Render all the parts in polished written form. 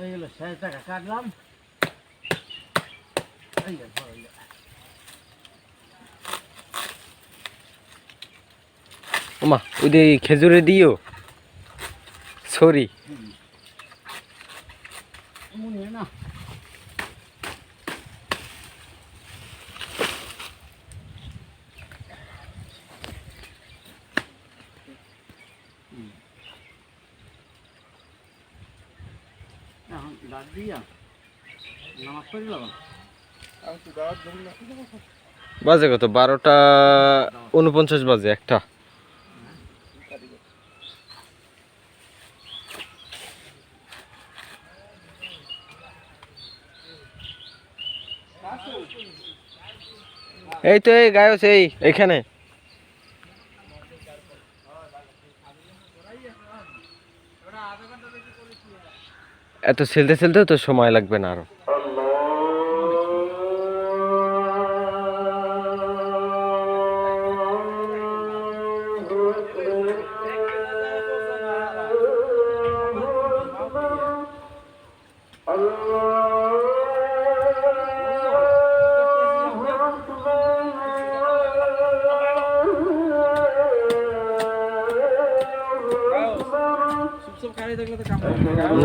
এইগুলো ৬০ টাকা কাটলাম। ওমা ওই খেজুরে দিও সরি না দাঁত দিয়া নামাজ পড়লাম। বাজে কত 12টা 49 বাজে একটা। এই তো এই গায়স এইখানে এত ছেলতে ছেলতেও তো সময় লাগবে না আরো।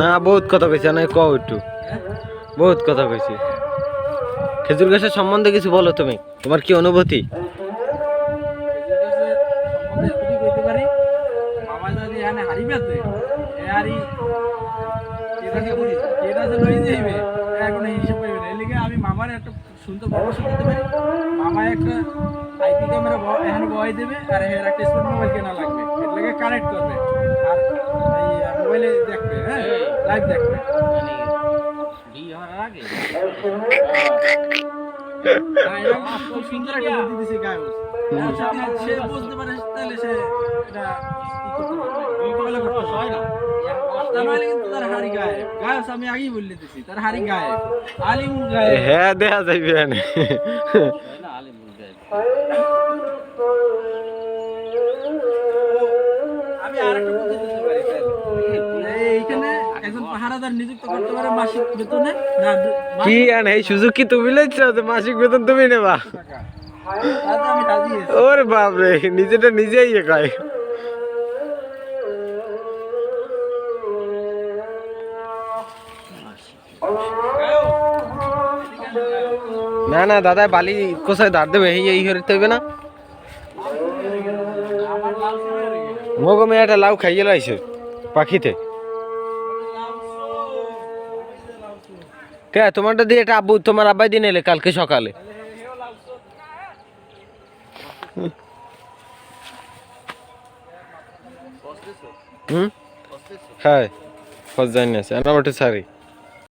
না বহুত কথা কইছে না কও একটু বহুত কথা কইছি। খেজুর গাছের সম্বন্ধে কিছু বলো তুমি, তোমার কি অনুভূতি? আমি মামার একটা সুন্দর পরামর্শ দিতে পারি। মামা একটা আইপি ক্যামেরা এখন বয় দেবে আর এর একটা স্মার্ট মোবাইল কেনা লাগবে, এটাকে কানেক্ট করবে আর মোবাইলে দেখবে, হ্যাঁ লাইভ দেখবে। আগে খুব সুন্দর একটা বুদ্ধি দিছে গায়ক। সে বুঝতে পারে তাহলে সে এটা হয় না। কিন্তু তার হারি গায়ে গায়ক আমি আগেই বলে দিছি, তার হারি গায়ে আলিম গায়ে। হ্যাঁ দেখা যাইবে না আলিম গায়ে। আমি আরেকটা বুদ্ধি দিতে পারি, এইখানে একজন পাহারাদার নিযুক্ত করতে পারে মাসিক বেতনে। না কি আনে এই সুযোগ কি তুমি লইছো যে মাসিক বেতন তুমি নেবা? আমি রাজি আছি। ওরে বাপ রে নিজেটা নিজেই কয়। না না দাদা বালি কোথায় ধার দেবে এই হরিতে হইবে না। মগো মেয়েটা লাউ খাইয়ে লাইছে পাখিতে। কে তোমারটা দিয়ে এটা আব্বু তোমার আব্বাই দিন এলে কালকে সকালে। হুম হ্যাঁ ফজ জানি আছে আমার সারি।